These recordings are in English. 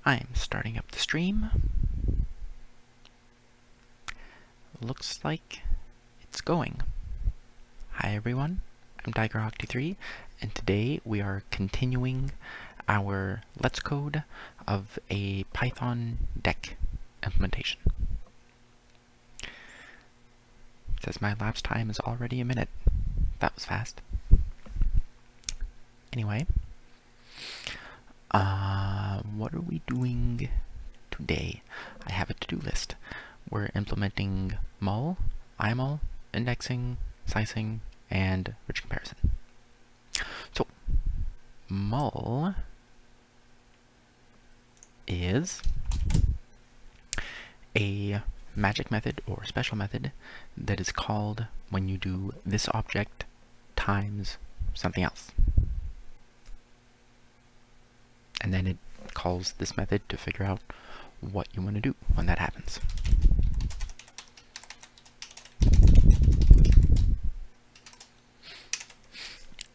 I'm starting up the stream. Looks like it's going. Hi everyone, I'm Deque and today we are continuing our Let's Code of a Python Deque implementation. It says my lapse time is already a minute. That was fast. Anyway, what are we doing today? I have a to-do list. We're implementing mul, imul, indexing, slicing, and rich comparison. So, mul is a magic method or special method that is called when you do this object times something else. And then it calls this method to figure out what you want to do when that happens.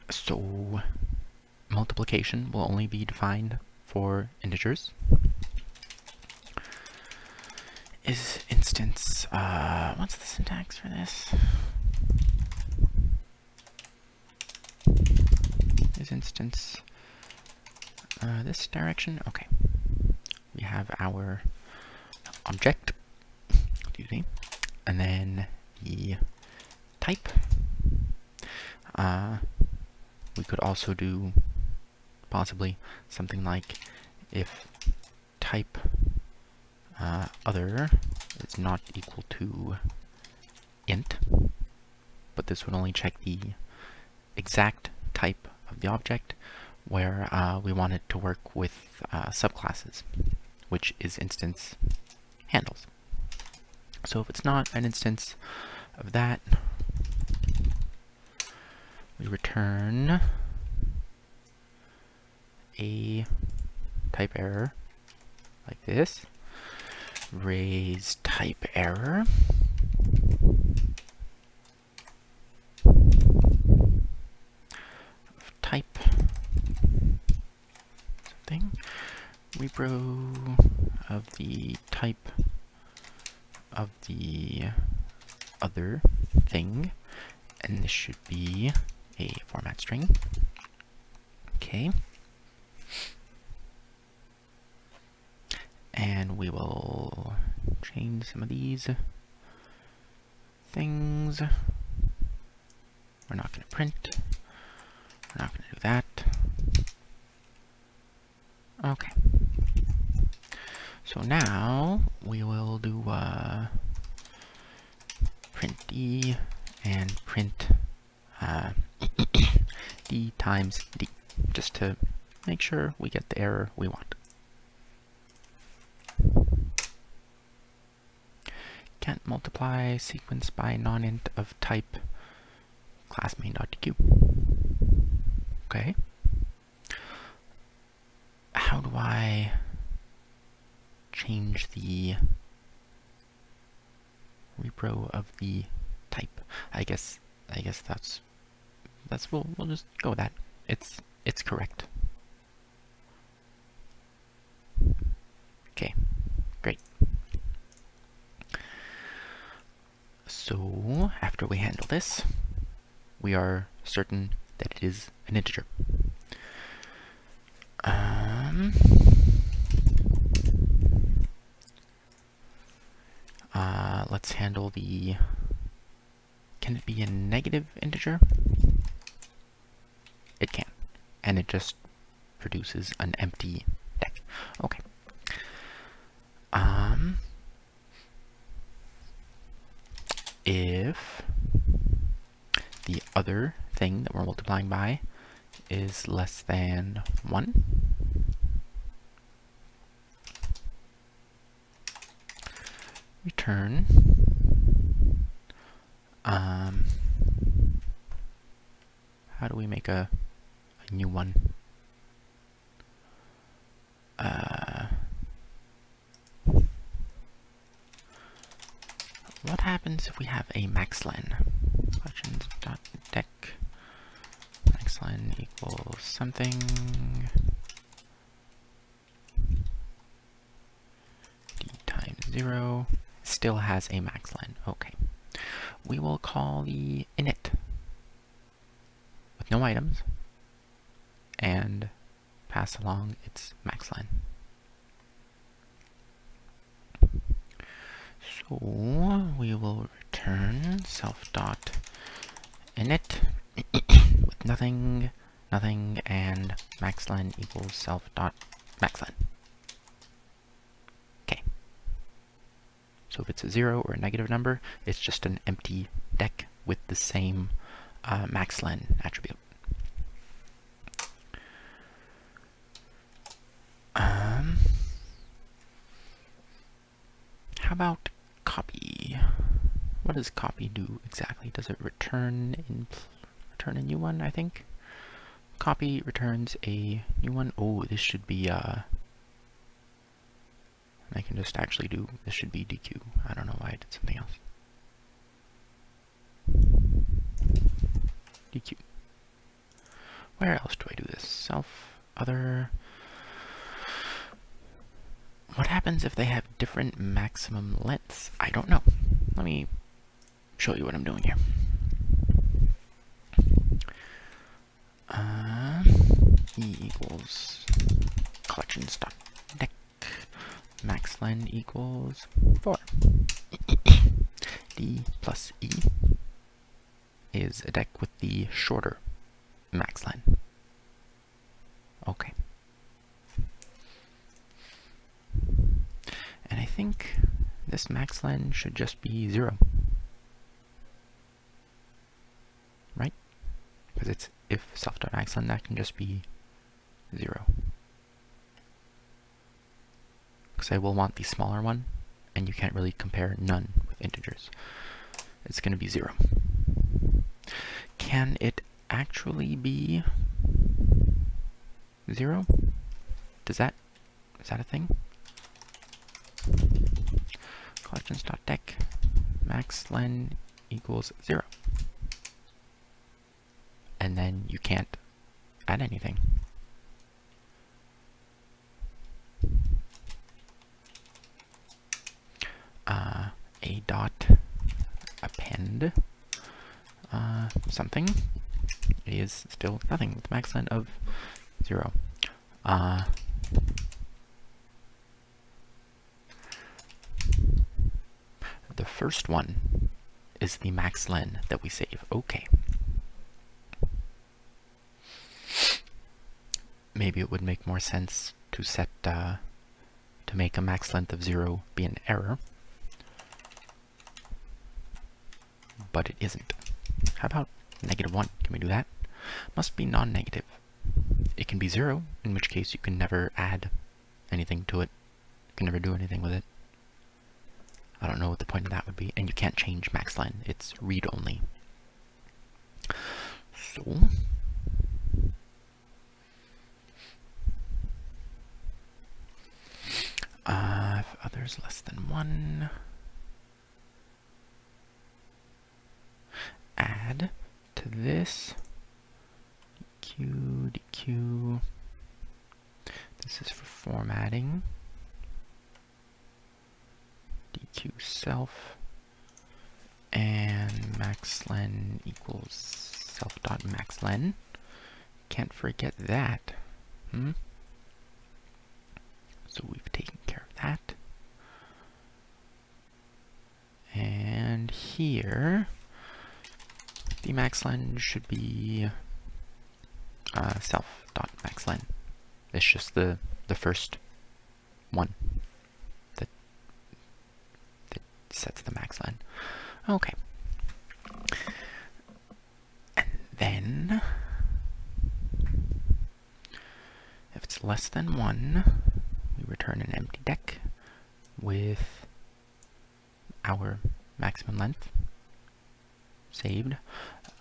So, multiplication will only be defined for integers. Is instance, what's the syntax for this? Is instance this direction? Okay. We have our object, excuse me, and then the type. We could also do possibly something like if type other is not equal to int, but this would only check the exact type of the object where we want it to work with subclasses, which is instance handles. So if it's not an instance of that, we return a type error like this. Raise type error. Type something. Repro of the type of the other thing, and this should be a format string. Okay. And we will change some of these things. We're not going to print. We're not going to do that. Okay. So now we will do print d and print d times d, just to make sure we get the error we want. Can't multiply sequence by non-int of type class main.deque. Okay. How do I change the repro of the type? I guess that's we'll just go with that. It's correct. Okay, great. So after we handle this, we are certain that it is an integer. Let's handle the, can it be a negative integer? It can, and it just produces an empty Deque. Okay. If the other thing that we're multiplying by is less than 1, return how do we make a new one? What happens if we have a maxlen? Questions.deque maxlen equals something. 0 still has a max len. Okay. We will call the init with no items and pass along its max len. So we will return self.init with nothing, and max len equals self.max len. Okay. So if it's a 0 or a negative number, it's just an empty deck with the same max len attribute. How about copy? What does copy do exactly? Does it return a new one, I think? Copy returns a new one. Oh, this should be I can just actually do, this should be Deque. I don't know why I did something else. Deque. Where else do I do this? Self, other. What happens if they have different maximum lengths? I don't know. Let me show you what I'm doing here. E equals collections.deque max len equals 4. D plus E is a deck with the shorter max len. Okay. And I think this max len should just be 0. Right? Because it's if self.maxlen, that can just be 0. Because I will want the smaller one, and you can't really compare none with integers. It's going to be 0. Can it actually be 0? Is that a thing? Collections.deque max len equals 0. And then you can't add anything. A dot append something is still nothing with max len of 0. The first one is the max len that we save. Okay. Maybe it would make more sense to set to make a max length of 0 be an error, but it isn't. How about -1? Can we do that? Must be non-negative. It can be 0, in which case you can never add anything to it. You can never do anything with it. I don't know what the point of that would be. And you can't change max len. It's read-only. So if others less than 1, add to this Deque. This is for formatting. Deque self and max len equals self.max len. Can't forget that. So we've taken care of that. And here, the max len should be self.max len. It's just the first one that sets the max len. Okay. And then, if it's less than 1, we return an empty deck with our maximum length saved.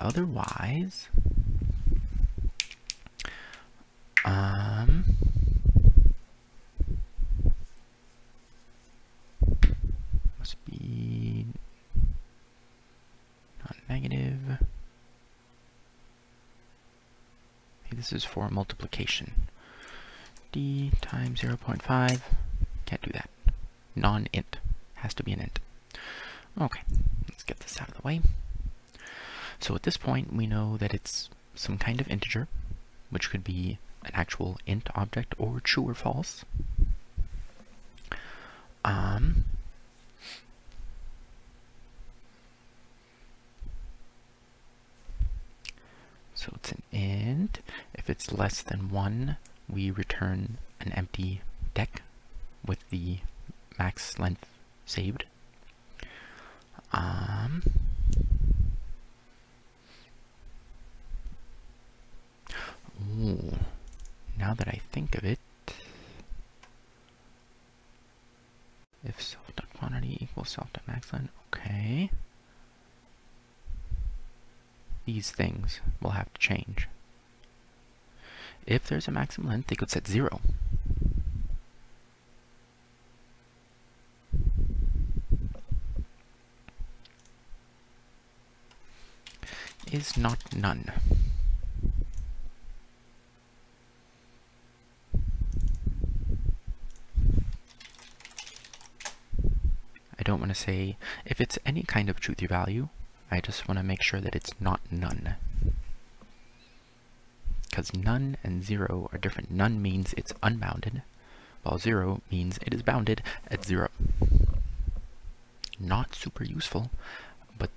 Otherwise, must be not negative. Hey, this is for multiplication. D times 0.5, can't do that. Non-int. has to be an int. Okay, let's get this out of the way. So at this point, we know that it's some kind of integer, which could be an actual int object or true or false. So it's an int. If it's less than 1, we return an empty deque with the max length saved. Ooh, now that I think of it, if self.quantity equals self.maxLength, okay. These things will have to change. If there's a maximum length, they could set 0. Is not none. I don't want to say, if it's any kind of truthy value, I just want to make sure that it's not none. Because none and 0 are different. None means it's unbounded, while 0 means it is bounded at 0. Not super useful, but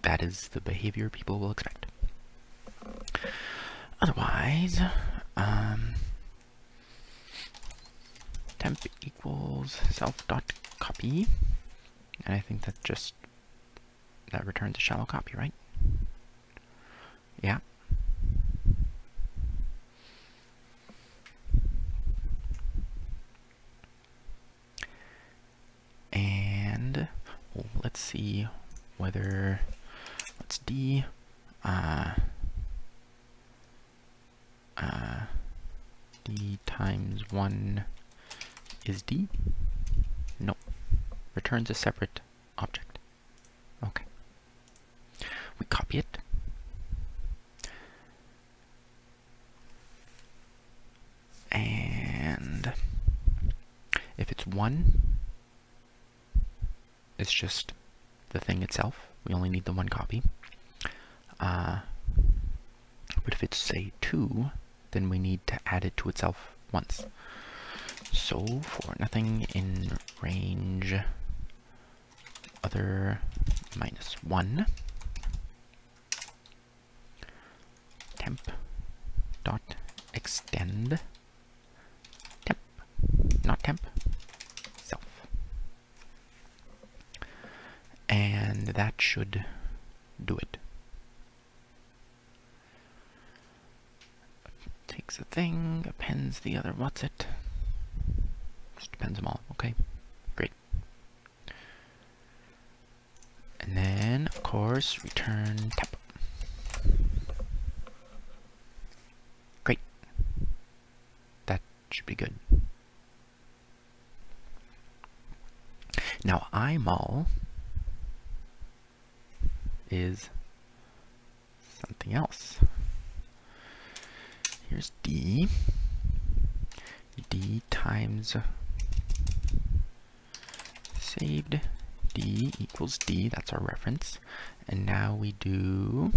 that is the behavior people will expect. Otherwise, temp equals self.copy, and I think that returns a shallow copy, right? Yeah. And let's see whether what's d d times 1 is d. No, returns a separate object. Okay, we copy it. And if it's 1, it's just the thing itself. We only need the 1 copy. But if it's, say, 2, then we need to add it to itself once. So for nothing in range other -1, temp dot extend temp, not temp, self. And that should do it. Takes a thing, appends the other what's it. Just depends them all. Okay, great. And then, of course, return temp. Great. That should be good. Now, imall is something else. Here's d. D times saved d equals d. That's our reference. And now we do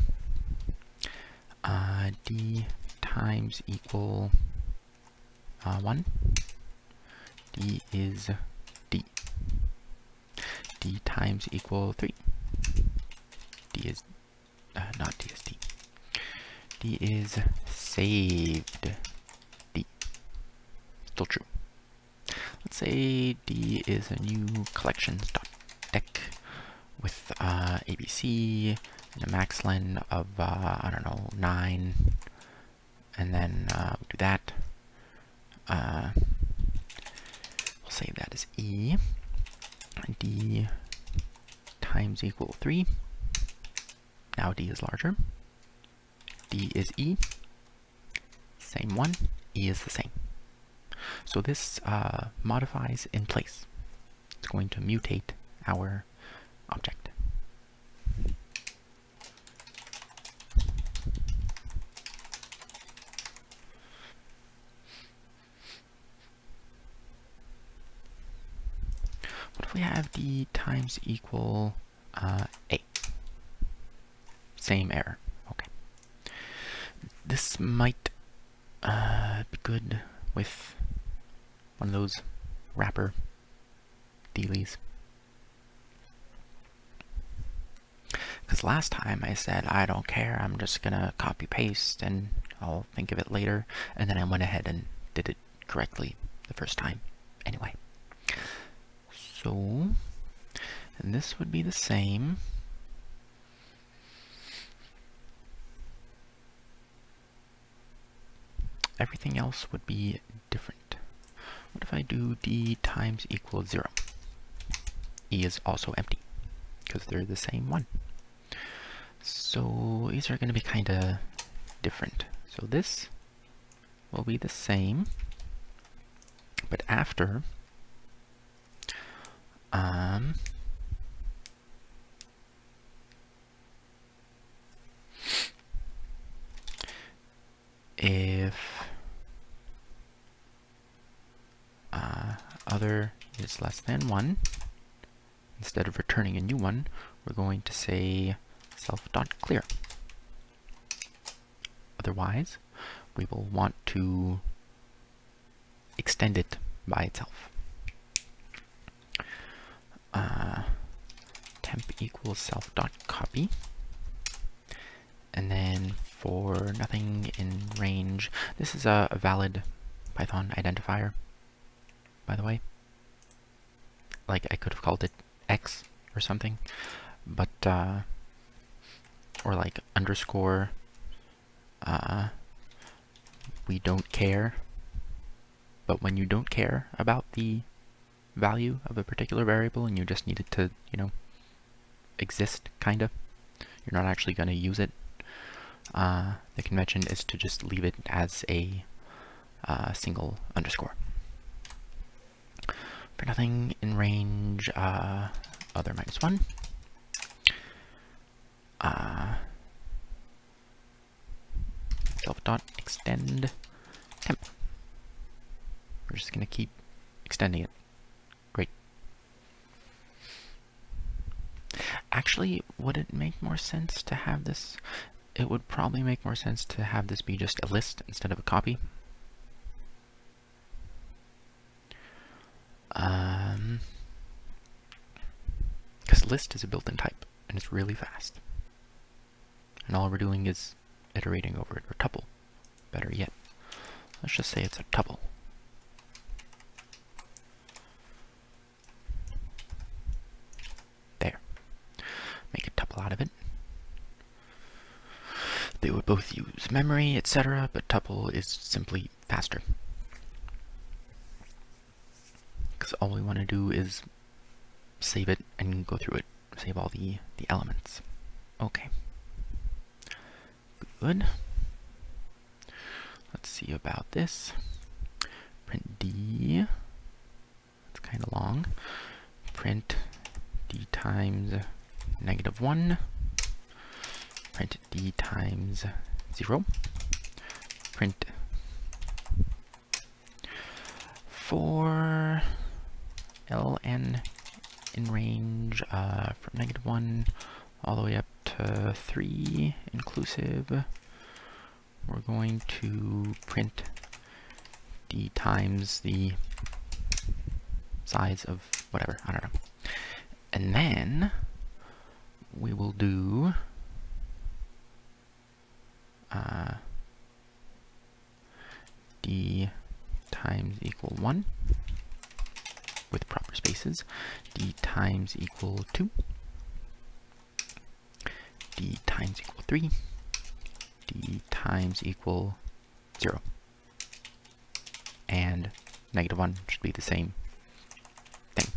d times equal 1. D is d. D times equal 3. D is not d is d. D is saved d. Still true. Let's say d is a new collections.deque with ABC and a max len of I don't know, 9, and then we'll do that. We'll save that as e. D times equal 3. Now d is larger. D is e. Same one. E is the same. So this modifies in place. It's going to mutate our object. What if we have d times equal a? Same error. Okay. This might be good with one of those wrapper dealies. Because last time I said, I don't care, I'm just gonna copy paste and I'll think of it later, and then I went ahead and did it correctly the first time. Anyway. So, and this would be the same. Everything else would be different. What if I do d times equal 0? E is also empty, because they're the same one. So these are going to be kind of different. So this will be the same, but after if other is less than 1, instead of returning a new one, we're going to say self.clear. Otherwise, we will want to extend it by itself. Temp equals self.copy. And then for nothing in range, this is a valid Python identifier, by the way. Like, I could have called it X or something, but, or like underscore, we don't care. But when you don't care about the value of a particular variable and you just need it to, you know, exist, kind of, you're not actually going to use it, the convention is to just leave it as a single underscore. For nothing in range, other -1. Self.extend temp. We're just going to keep extending it. Great. Actually, would it make more sense to have this? It would probably make more sense to have this be just a list instead of a copy. Because list is a built-in type, and it's really fast. And all we're doing is iterating over it, or tuple. Better yet, let's just say it's a tuple. There. Make a tuple out of it. They would both use memory, etc., but tuple is simply faster. Because all we want to do is save it and go through it. Save all the elements. Okay. Good. Let's see about this. Print D. It's kind of long. Print D times -1. Print D times 0. Print for ln in range from -1 all the way up to 3 inclusive. We're going to print D times the size of whatever, I don't know. And then we will do D times equal 1 with proper spaces, D times equal 2, D times equal 3, D times equal 0, and -1 should be the same thing.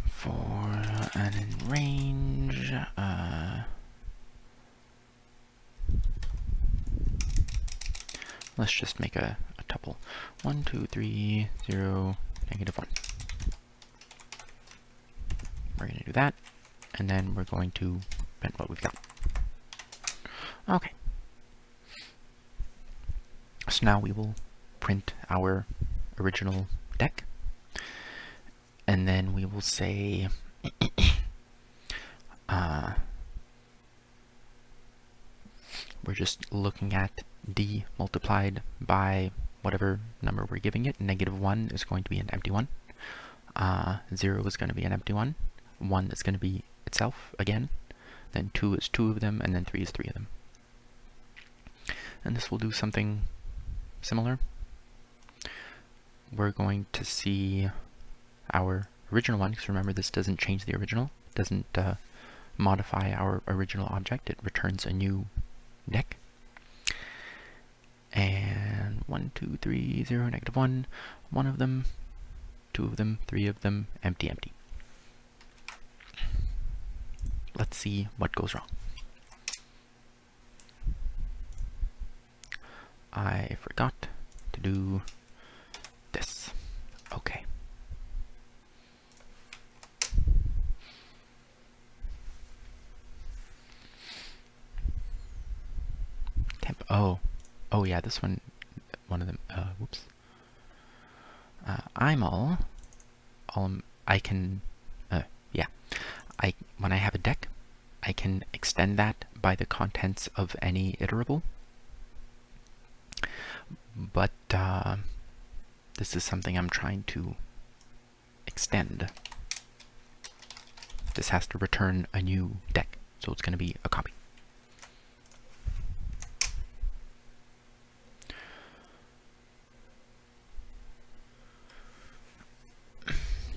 For an in range, let's just make a tuple. 1, 2, 3, 0, -1. We're going to do that, and then we're going to print what we've got. Okay. So now we will print our original deck. And then we will say we're just looking at D multiplied by whatever number we're giving it. -1 is going to be an empty one. 0 is going to be an empty one. 1 is going to be itself again. Then 2 is 2 of them, and then 3 is 3 of them. And this will do something similar. We're going to see our original one, because remember this doesn't change the original, it doesn't modify our original object, it returns a new deck. And 1, 2, 3, 0, -1, 1 of them, 2 of them, 3 of them, empty, empty. Let's see what goes wrong. I forgot to do this. Okay. Temp. Oh yeah, this one of them. Whoops. I can. Yeah. When I have a deck, I can extend that by the contents of any iterable. But this is something I'm trying to extend. This has to return a new deck, so it's going to be a copy.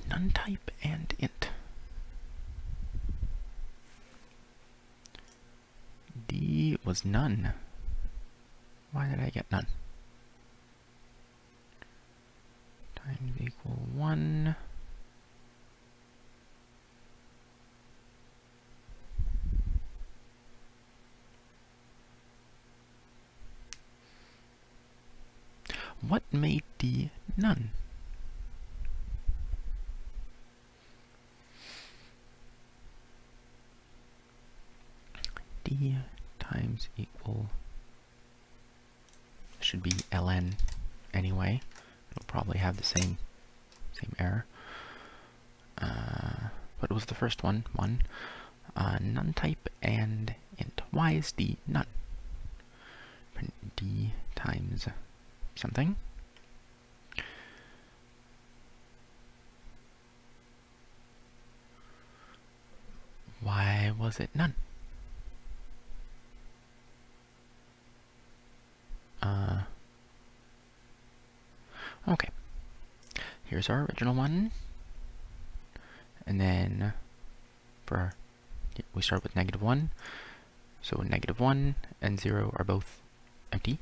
None type and int. D was none. Why did I get none? Times equal 1. What made D none? D times equal should be ln anyway. It'll probably have the same error. What was the first one? 1. None type and int. Why is D none? Print D times something. Why was it none? Okay. Here's our original one. And then we start with -1. So -1 and 0 are both empty.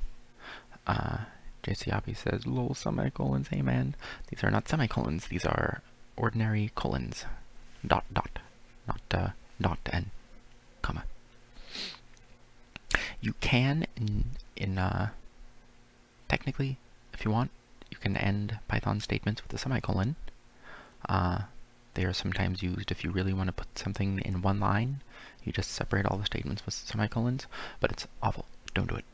JCOpy says, lol, semicolons, hey man. These are not semicolons, these are ordinary colons. Dot, not dot and comma. You can, technically, if you want, you can end Python statements with a semicolon. They are sometimes used if you really want to put something in one line. You just separate all the statements with semicolons, but it's awful. Don't do it.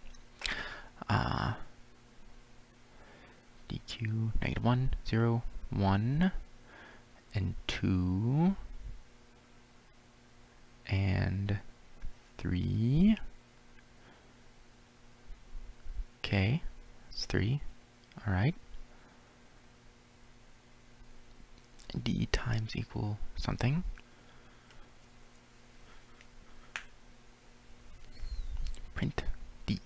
Deque -1, 0, 1, and 2, and 3. Okay, it's 3. All right. D times equal something. Print D.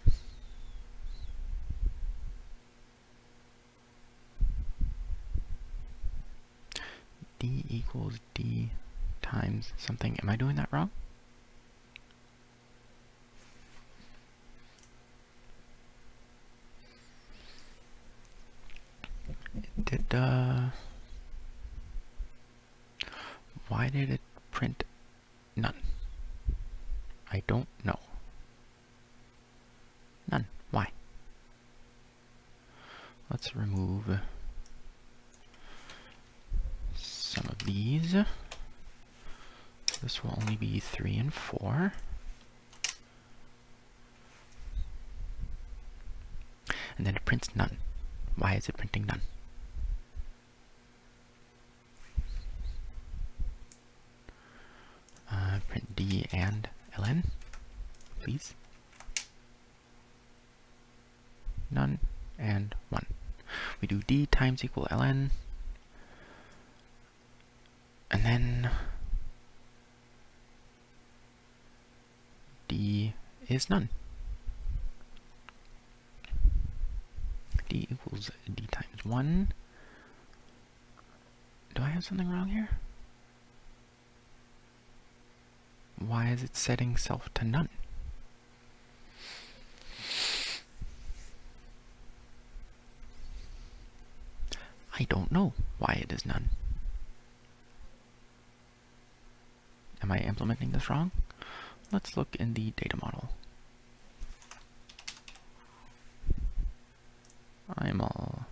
D equals D times something. Am I doing that wrong? Why did it print none? I don't know. None. Why? Let's remove some of these. This will only be 3 and 4. And then it prints none. Why is it printing none? d and ln, please. None and 1. We do d times equal ln, and then d is none. D equals d times 1. Do I have something wrong here? Why is it setting self to none? I don't know why it is none. Am I implementing this wrong? Let's look in the data model. IML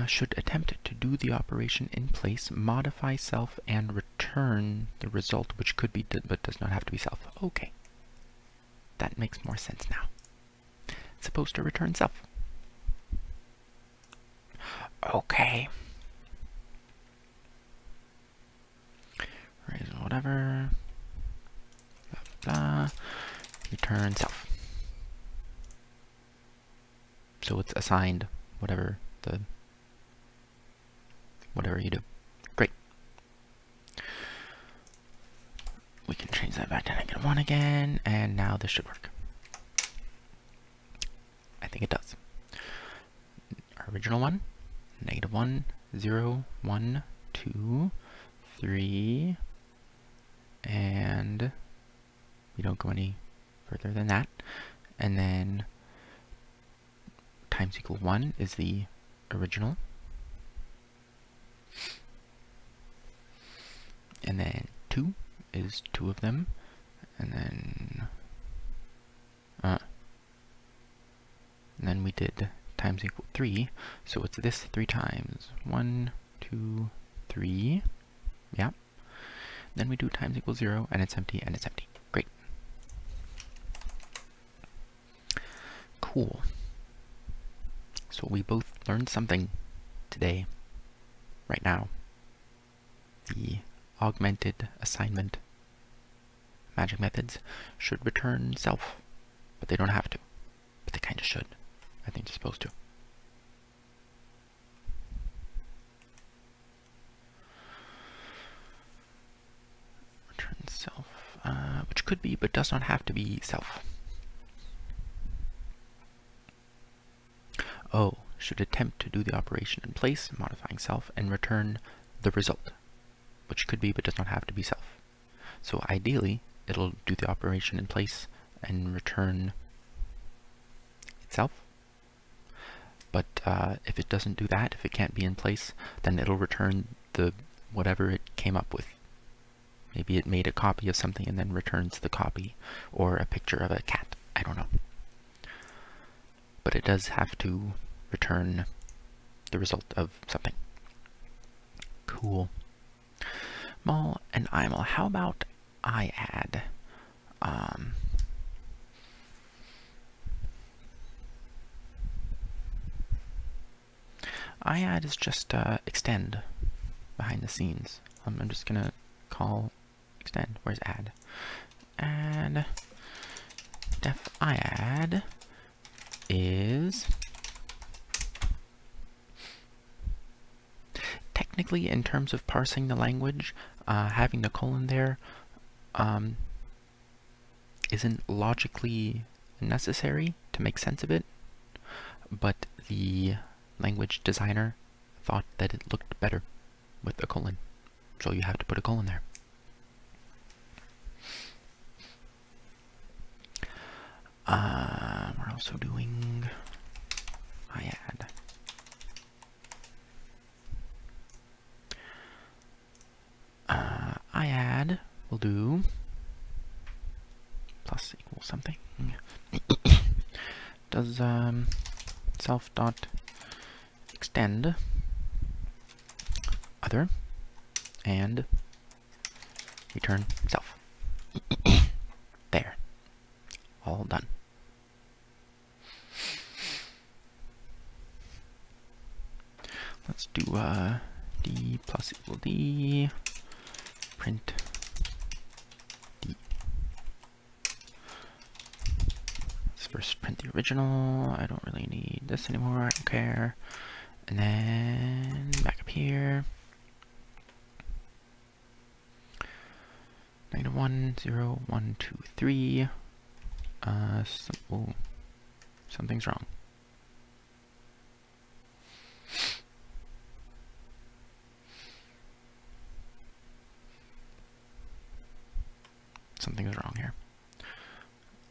should attempt to do the operation in place, modify self, and return the result, which could be but does not have to be self. Okay. That makes more sense now. It's supposed to return self. Okay. Raise whatever. Blah, blah, blah. Return self. So it's assigned whatever you do. Great. We can change that back to -1 again, and now this should work. I think it does. Our original one, -1, 0, 1, 2, 3, and we don't go any further than that. And then times equal 1 is the original. And then 2 is 2 of them. And then we did times equal 3. So it's this 3 times. 1, 2, 3. Yeah. Then we do times equals 0, and it's empty, and it's empty. Great. Cool. So we both learned something today, right now. The augmented assignment magic methods should return self, but they don't have to. But they kind of should. I think they're supposed to. Return self, which could be, but does not have to be self. O should attempt to do the operation in place, modifying self, and return the result, which could be, but does not have to be self. So ideally, it'll do the operation in place and return itself. But if it doesn't do that, if it can't be in place, then it'll return the whatever it came up with. Maybe it made a copy of something and then returns the copy, or a picture of a cat. I don't know. But it does have to return the result of something. Cool. Mul and iml. How about I add? IAdd is just extend behind the scenes. I'm just gonna call extend. Where's add? And def IAdd is technically, in terms of parsing the language, having the colon there isn't logically necessary to make sense of it, but the language designer thought that it looked better with a colon, so you have to put a colon there. We're also doing IAdd. IAdd will do plus equals something. Does self dot extend other and return self. There. All done. Let's do d plus equal d print D. Let's first print the original. I don't really need this anymore. I don't care. And then back up here. -1, 0, 1, 2, 3. Something's wrong. Something's wrong here.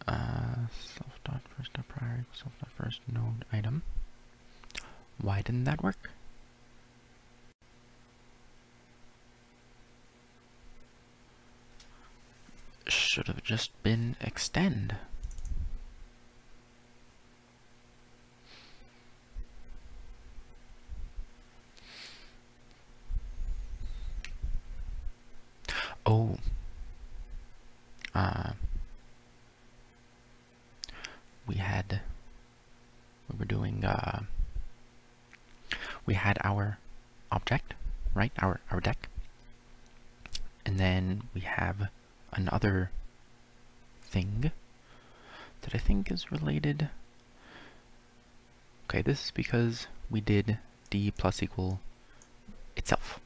Self dot first dot prior equals self dot first node item. Why didn't that work? Should have just been extend. Oh. We had our object, right? Our deck. And then we have another thing that I think is related. Okay, this is because we did D plus equal itself.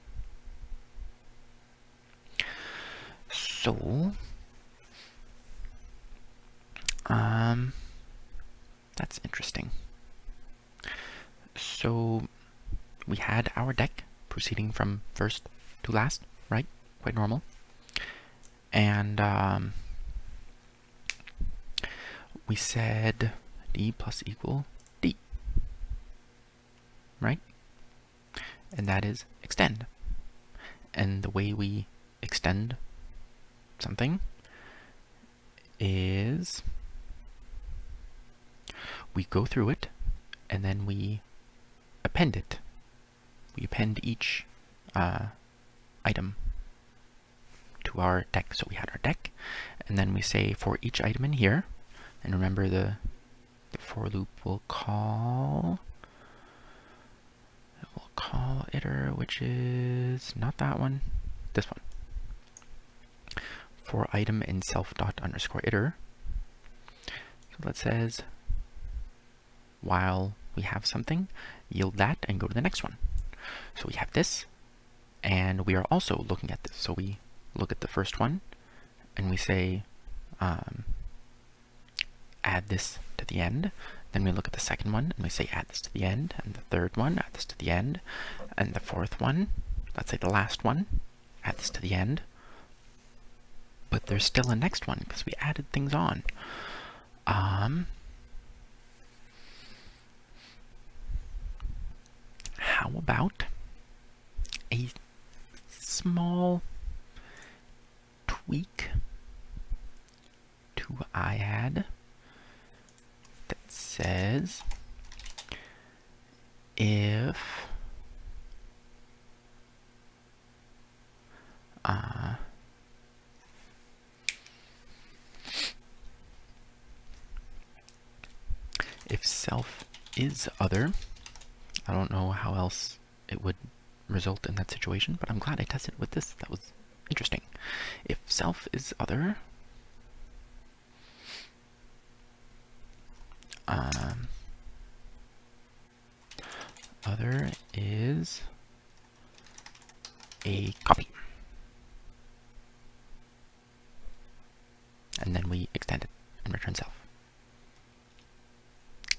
So, that's interesting. So, we had our deck proceeding from first to last, right? Quite normal. And we said D plus equal D, right? And that is extend. And the way we extend something is we go through it and then we append it. We append each item to our deck. So we had our deck, and then we say for each item in here, and remember the for loop will call iter, which is not that one, this one. For item in self dot underscore iter. So that says while we have something, yield that and go to the next one. So we have this, and we are also looking at this. So we look at the first one, and we say add this to the end. Then we look at the second one, and we say add this to the end, and the third one, add this to the end, and the fourth one, let's say the last one, add this to the end. But there's still a next one, because we added things on. How about a small tweak to IAD that says if self is other, I don't know how else it would result in that situation, but I'm glad I tested with this. That was interesting. If self is other, other is a copy. And then we extend it and return self.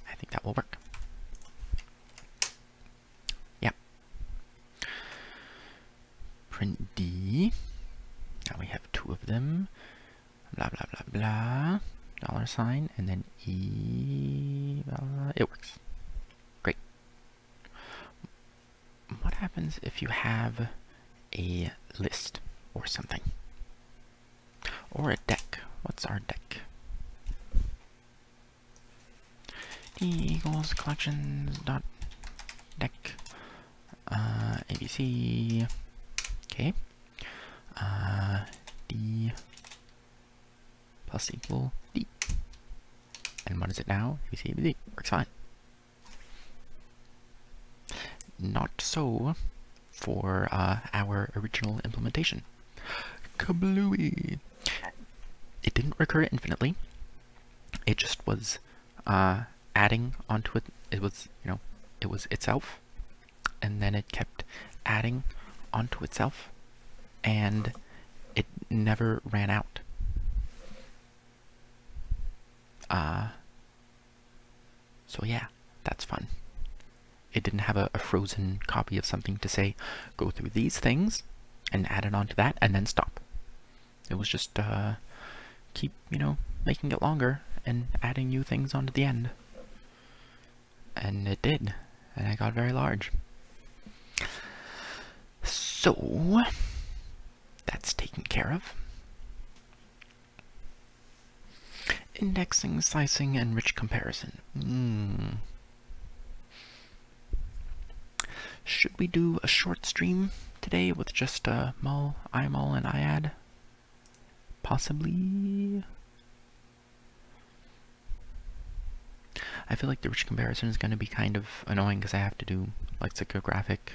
I think that will work. Yep. Print D. Now we have two of them. Blah, blah, blah, blah. $, and then E. Blah, blah. It works. Great. What happens if you have a list or something? Or a deck? What's our deck? D equals collections dot deck ABC. Okay. D plus equal D. And what is it now? ABC ABC. Works fine. Not so for our original implementation. kablooey. It didn't recur infinitely. It just was adding onto it. It was, it was itself, and then it kept adding onto itself, and it never ran out. So yeah, that's fun. It didn't have a frozen copy of something to say, go through these things, and add it onto that, and then stop. It was just, keep, making it longer, and adding new things onto the end. And it did, and it got very large. So, that's taken care of. Indexing, slicing, and rich comparison. Should we do a short stream today with just mul, imul, and iad? Possibly. I feel like the rich comparison is going to be kind of annoying because I have to do lexicographic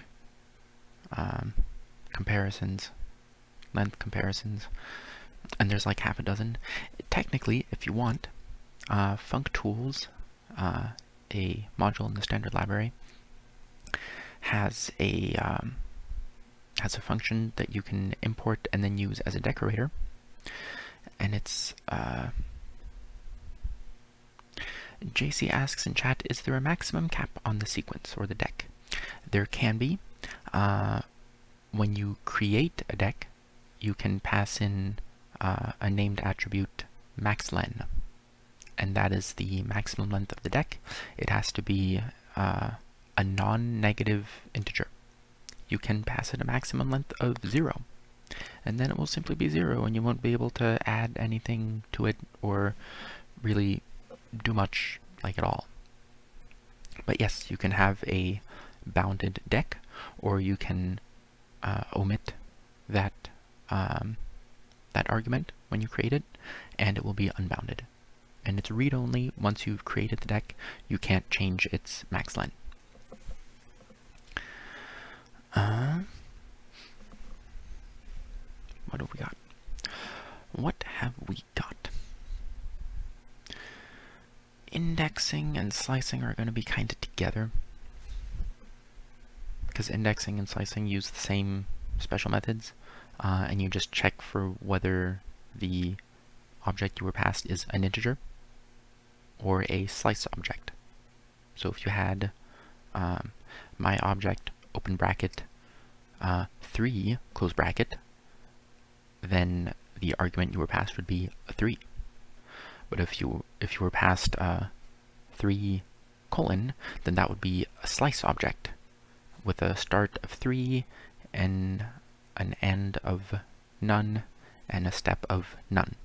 comparisons, length comparisons, and there's like half a dozen. Technically, if you want, functools, a module in the standard library, has a function that you can import and then use as a decorator, and it's JC asks in chat, is there a maximum cap on the sequence or the deck? There can be. When you create a deck, you can pass in a named attribute maxlen, and that is the maximum length of the deck. It has to be a non-negative integer. You can pass it a maximum length of 0, and then it will simply be 0, and you won't be able to add anything to it or really do much like at all. But yes, you can have a bounded deck, or you can omit that that argument when you create it, and it will be unbounded. And it's read-only. Once you've created the deck, you can't change its max len. What have we got? What have we got? Indexing and slicing are going to be kind of together, because indexing and slicing use the same special methods, and you just check for whether the object you were passed is an integer or a slice object. So if you had my object open bracket 3 close bracket, then the argument you were passed would be a 3. But if you were passed 3 colon, then that would be a slice object with a start of 3 and an end of none and a step of none.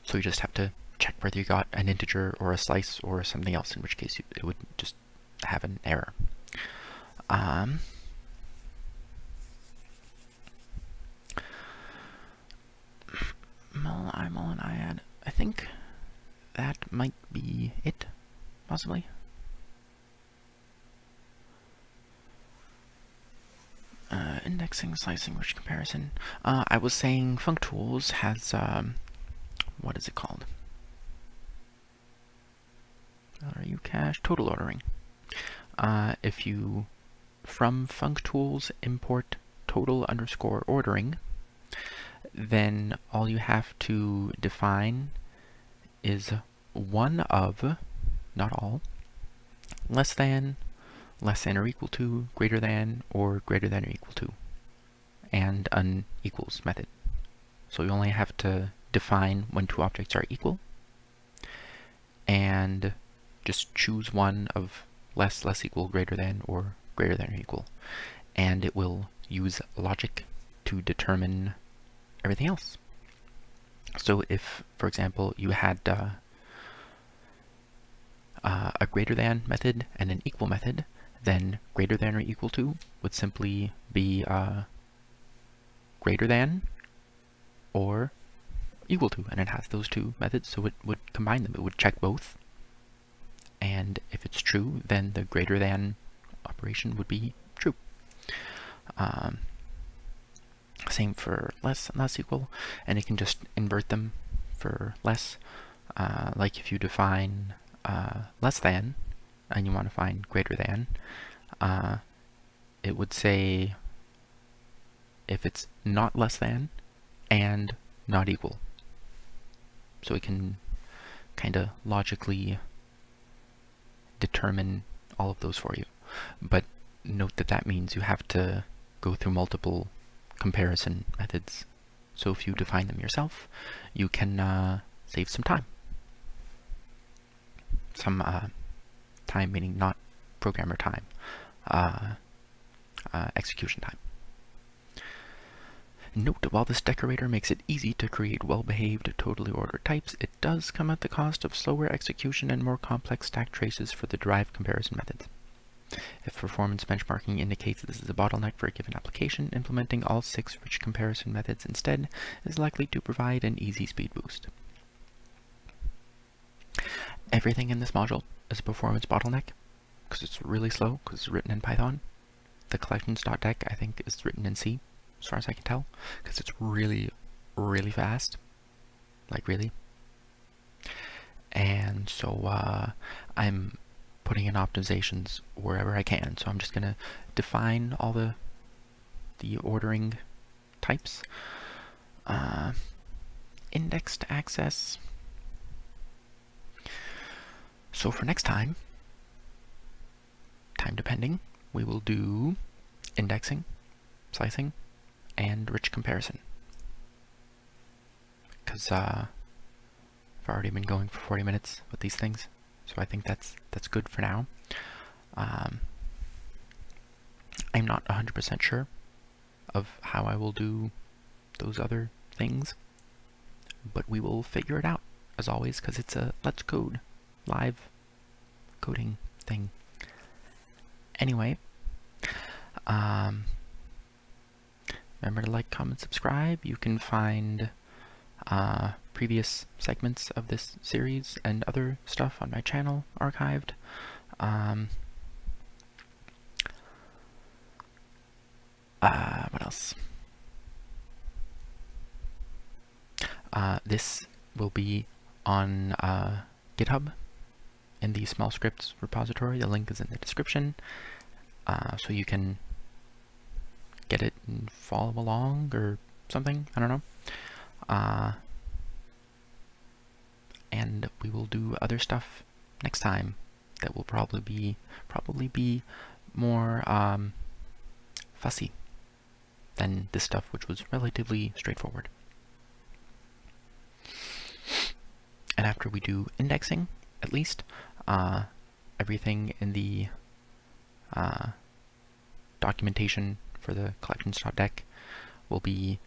So you just have to check whether you got an integer or a slice or something else, in which case it would just have an error. Mul, imul, and iad. I think that might be it, possibly. Indexing, slicing, rich comparison. I was saying functools has, what is it called? LRU cache, total ordering. If you, from functools, import total underscore ordering, then all you have to define is one of, not all, less than or equal to, greater than or equal to, and an equals method. So you only have to define when two objects are equal, and just choose one of less equal, greater than or equal, and it will use logic to determine everything else. So if, for example, you had a greater than method and an equal method, then greater than or equal to would simply be greater than or equal to, and it has those two methods, so it would combine them. It would check both, and if it's true, then the greater than operation would be true. Same for less and less equal, and it can just invert them for less. Like if you define less than and you want to find greater than, it would say if it's not less than and not equal. So it can kind of logically determine all of those for you. But note that that means you have to go through multiple comparison methods. So if you define them yourself, you can save some time. Some time meaning not programmer time, execution time. Note that while this decorator makes it easy to create well-behaved, totally ordered types, it does come at the cost of slower execution and more complex stack traces for the derived comparison methods. If performance benchmarking indicates this is a bottleneck for a given application, implementing all 6 rich comparison methods instead is likely to provide an easy speed boost. Everything in this module is a performance bottleneck because it's really slow, because it's written in Python. The collections.deque, I think, is written in C, as far as I can tell, because it's really, really fast. Like, really. And so I'm putting in optimizations wherever I can. So I'm just going to define all the ordering types. Indexed access. So for next time, time depending, we will do indexing, slicing, and rich comparison. Because I've already been going for 40 minutes with these things, so I think that's good for now. I'm not 100% sure of how I will do those other things, but we will figure it out, as always, because it's a Let's Code live coding thing. Anyway, remember to like, comment, subscribe. You can find previous segments of this series and other stuff on my channel archived. What else? This will be on GitHub in the small scripts repository. The link is in the description, so you can get it and follow along or something. I don't know. And we will do other stuff next time that will probably be more fussy than this stuff, which was relatively straightforward. And after we do indexing, at least, everything in the documentation for the collections.deque will be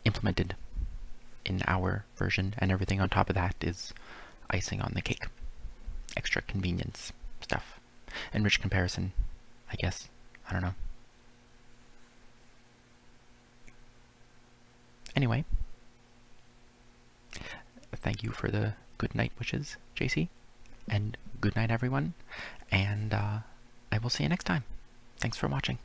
implemented in our version, and everything on top of that is icing on the cake. Extra convenience stuff. And rich comparison, I guess. I don't know. Anyway, thank you for the good night wishes, JC. And good night, everyone. And I will see you next time. Thanks for watching.